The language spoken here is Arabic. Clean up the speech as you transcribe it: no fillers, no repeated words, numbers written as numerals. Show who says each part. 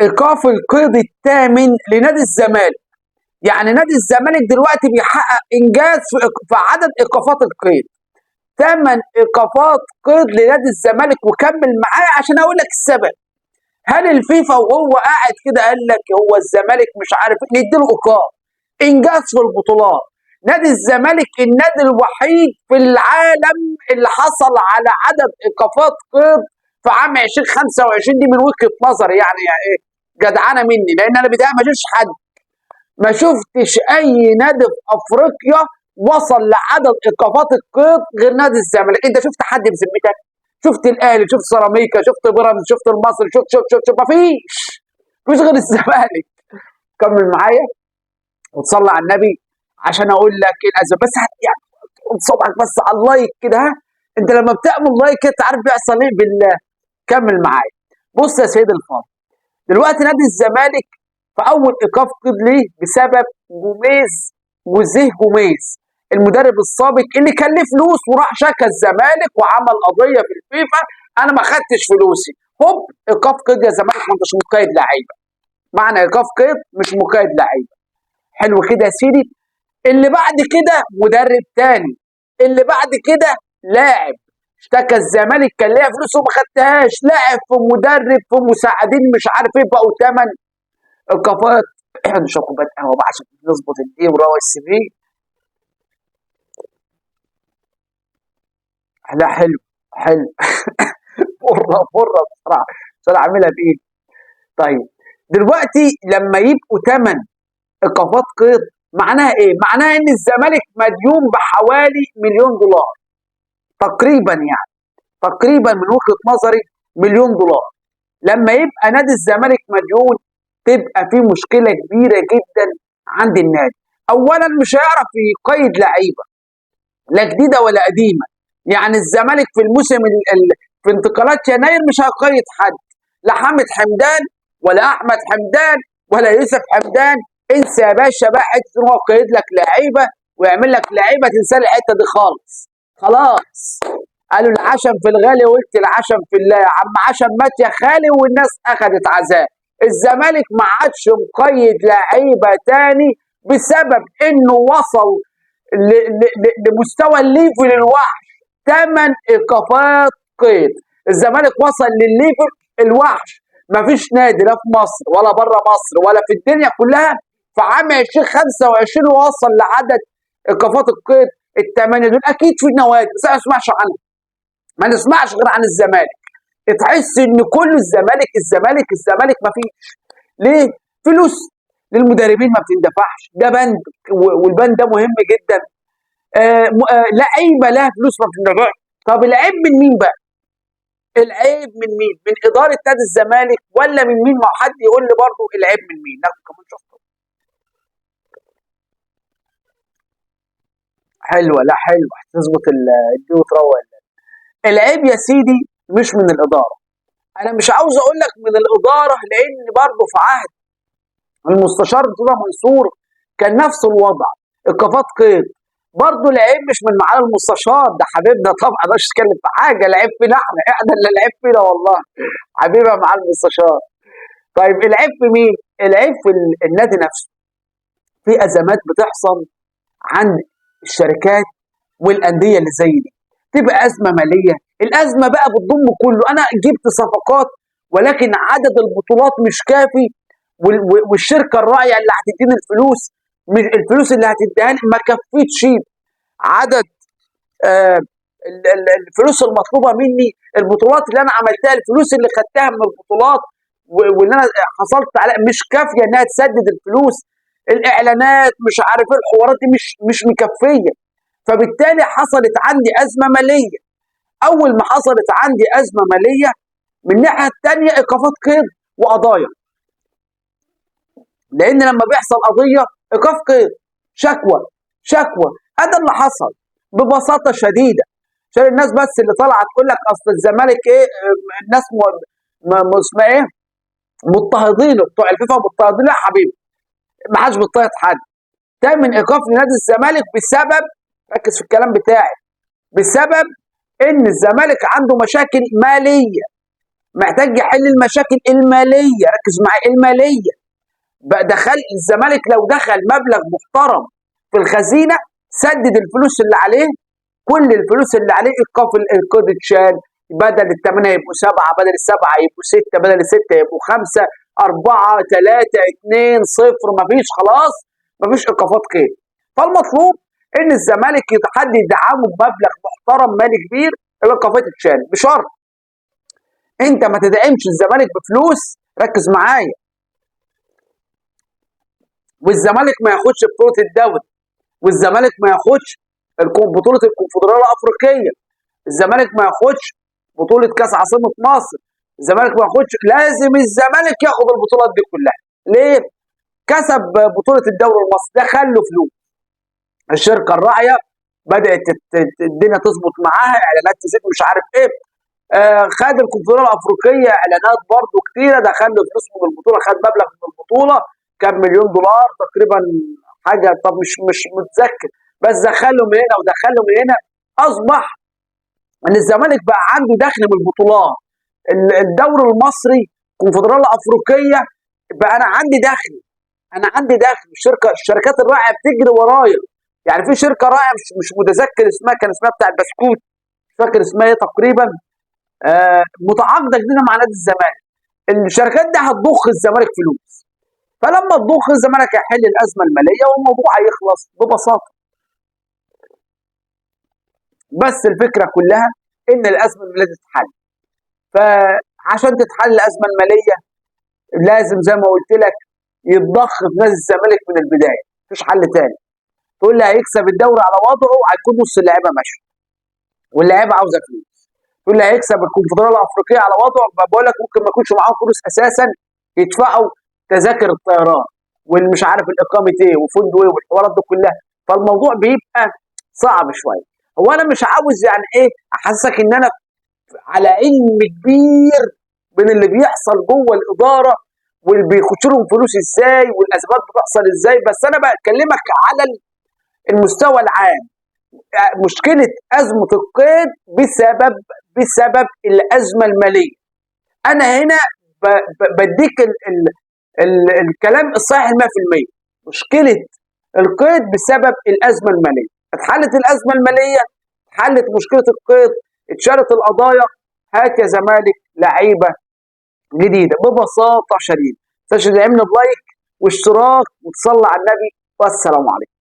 Speaker 1: ايقاف القيد الثامن لنادي الزمالك. يعني نادي الزمالك دلوقتي بيحقق انجاز في عدد ايقافات القيد. 8 ايقافات قيد لنادي الزمالك، وكمل معايا عشان اقول لك السبب. هل الفيفا وهو قاعد كده قال لك هو الزمالك مش عارف نديله ايقاف؟ انجاز في البطولات. نادي الزمالك النادي الوحيد في العالم اللي حصل على عدد ايقافات قيد في عام 2025. دي من وجهة نظري يعني ايه جدعانه مني، لان انا بدايه ما شفتش حد، ما شفتش اي نادي في افريقيا وصل لعدد ايقافات القيد غير نادي الزمالك. انت شفت حد بذمتك؟ شفت الاهلي، شفت سيراميكا، شفت بيراميدز، شفت المصري، شفت مفيش غير الزمالك. كمل معايا وتصلي على النبي عشان اقول لك ايه الاسباب. بس يعني صبعك بس على اللايك كده، ها انت لما بتعمل لايك كده عارف بيحصل ايه بالله. كمل معايا. بص يا سيد الفاضل، دلوقتي نادي الزمالك في اول ايقاف قيد ليه بسبب جوميز المدرب السابق اللي كان ليه فلوس وراح شكى الزمالك وعمل قضيه في الفيفا. انا ما خدتش فلوسي، هوب ايقاف قيد يا زمالك، ما انتش مقيد لعيبه. معنى ايقاف قيد مش مقيد لعيبه. حلو كده يا سيدي. اللي بعد كده مدرب تاني، اللي بعد كده لاعب اشتكى الزمالك كان ليها فلوس وما خدتهاش، لاعب في مدرب في مساعدين مش عارف ايه، بقوا 8 ايقافات. نشرب كوبايه قهوه بقى عشان نظبط الايه وروق السي في. لا حلو حلو. فره بصراحه عشان اعملها بايدي. طيب دلوقتي لما يبقوا 8 ايقافات قيد معناها ايه؟ معناها ان الزمالك مديون بحوالي مليون دولار تقريبا، يعني تقريبا من وجهه نظري مليون دولار. لما يبقى نادي الزمالك مديون تبقى في مشكله كبيره جدا عند النادي. اولا مش هيعرف يقيد لعيبه لا جديده ولا قديمه. يعني الزمالك في الموسم في انتقالات يناير مش هيقيد حد، لا حامد حمدان ولا احمد حمدان ولا يوسف حمدان. انسى يا باشا بقى حته ان هو يقيد لك لعيبه ويعمل لك لعيبه، تنسى الحته دي خالص. خلاص قالوا العشم في الغالي وقلت العشم في الله. يا عم عشم مات يا خالي والناس اخذت عزاء. الزمالك ما عادش مقيد لعيبه تاني بسبب انه وصل لمستوى الليفل الوحش. 8 ايقافات قيد. الزمالك وصل للليفل الوحش. ما فيش نادي لا في مصر ولا بره مصر ولا في الدنيا كلها في عام 2025 وصل لعدد ايقافات القيد الثمانيه دول. اكيد في نوادي بس انا ما اسمعش عنها، ما نسمعش غير عن الزمالك. تحس ان كل الزمالك الزمالك الزمالك. ما فيش ليه؟ فلوس للمدربين ما بتندفعش، ده بند والبند ده مهم جدا. لعيبه لها فلوس ما بتندفعش. طب العيب من مين بقى؟ العيب من مين؟ من اداره نادي الزمالك ولا من مين؟ ما حد يقول لي برضه العيب من مين؟ لا كمان شفته حلوه، لا حلوه تظبط الدي وتروق. العيب يا سيدي مش من الاداره. انا مش عاوز اقول لك من الاداره لان برضه في عهد المستشار مرتضى منصور كان نفس الوضع، ايقافات قيد. برضه العيب مش من معالي المستشار، ده حبيبنا طبعا مش نتكلم في حاجه، العيب فينا احنا اللي العيب فينا والله. حبيبي معالي المستشار. طيب العيب في مين؟ العيب في النادي نفسه. في ازمات بتحصل عند الشركات والانديه اللي زي دي، تبقى ازمه ماليه. الازمه بقى بتضم كله. انا جبت صفقات ولكن عدد البطولات مش كافي، والشركه الراعيه اللي هتديني الفلوس الفلوس اللي هتديها لي ما كفتش عدد الفلوس المطلوبه مني. البطولات اللي انا عملتها، الفلوس اللي خدتها من البطولات واللي انا حصلت عليها مش كافيه انها تسدد الفلوس. الاعلانات مش عارف ايه الحوارات دي مش مكفيه. فبالتالي حصلت عندي ازمه ماليه. اول ما حصلت عندي ازمه ماليه من الناحيه الثانيه ايقافات قيد وقضايا. لان لما بيحصل قضيه ايقاف قيد شكوى هذا اللي حصل ببساطه شديده. عشان الناس بس اللي طالعه تقول لك اصل الزمالك ايه، الناس اسمها ايه، مضطهدين بتوع الفيفا مضطهدين. لا يا حبيبي ما حدش بيضطهد حد. تم ايقاف لنادي الزمالك بسبب، ركز في الكلام بتاعي، بسبب ان الزمالك عنده مشاكل ماليه. محتاج يحل المشاكل الماليه، ركز معايا، الماليه. بقى دخل الزمالك لو دخل مبلغ محترم في الخزينه، سدد الفلوس اللي عليه، كل الفلوس اللي عليه ايقاف القيد اتشال، بدل الثمانيه يبقوا سبعه، بدل السبعه يبقوا سته، بدل السته يبقوا خمسه، اربعه، ثلاثه، اثنين، صفر، مفيش، خلاص مفيش ايقافات قيد. فالمطلوب ان الزمالك حد يدعمه بمبلغ محترم مالي كبير، الايقافات تتشال، بشرط انت ما تدعمش الزمالك بفلوس، ركز معايا، والزمالك ما ياخدش بطوله الدوري، والزمالك ما ياخدش بطوله الكونفدراليه الافريقيه، الزمالك ما ياخدش بطوله كاس عاصمه مصر، الزمالك ما ياخدش، لازم الزمالك ياخد البطولات دي كلها. ليه؟ كسب بطوله الدوري المصري، دخل له فلوس، الشركه الراعيه بدات الدنيا تظبط معاها، اعلانات تزيد، مش عارف ايه، خد الكونفدراليه الافريقيه اعلانات برضه كتيره، دخل له فلوس من البطوله، خد مبلغ من البطوله كام مليون دولار تقريبا، حاجه، طب مش متذكر، بس دخل له من هنا ودخل له من هنا، اصبح ان الزمالك بقى عنده دخل من البطولات، الدوري المصري، الكونفدراليه الافريقيه، بقى انا عندي دخل، انا عندي دخل، الشركات الراعيه بتجري ورايا. يعني في شركه راعيه مش متذكر اسمها، كان اسمها بتاع البسكوت، مش فاكر اسمها ايه تقريبا، متعاقده جديده مع نادي الزمالك، الشركات دي هتضخ الزمالك فلوس، فلما تضخ الزمالك هيحل الازمه الماليه والموضوع هيخلص ببساطه. بس الفكره كلها ان الازمه الماليه تتحل، فعشان تتحل الازمه الماليه لازم زي ما قلت لك يتضخ في نادي الزمالك من البدايه، مفيش حل تاني. تقول لي هيكسب الدوري على وضعه، هيكون نص اللعيبه ماشيه واللعيبه عاوزه فلوس. تقول لي هيكسب الكونفدراليه الافريقيه على وضعه، بقول لك ممكن ما يكونش معاهم فلوس اساسا يدفعوا تذاكر الطيران والمش عارف الاقامه ايه وفندق ايه والحوارات دي كلها، فالموضوع بيبقى صعب شويه. هو انا مش عاوز يعني ايه احسسك ان انا على علم كبير من اللي بيحصل جوه الاداره واللي بيخش لهم فلوس ازاي والاسباب بتحصل ازاي، بس انا بكلمك على المستوى العام. مشكله ازمه القيد بسبب الازمه الماليه. انا هنا بديك الكلام الصحيح 100%. مشكله القيد بسبب الازمه الماليه، اتحلت الازمه الماليه، اتحلت مشكله القيد، اتشالت القضايا، هات يا زمالك لعيبه جديده ببساطه شديده. تدعمنا بلايك واشتراك وتصلي على النبي، والسلام عليكم.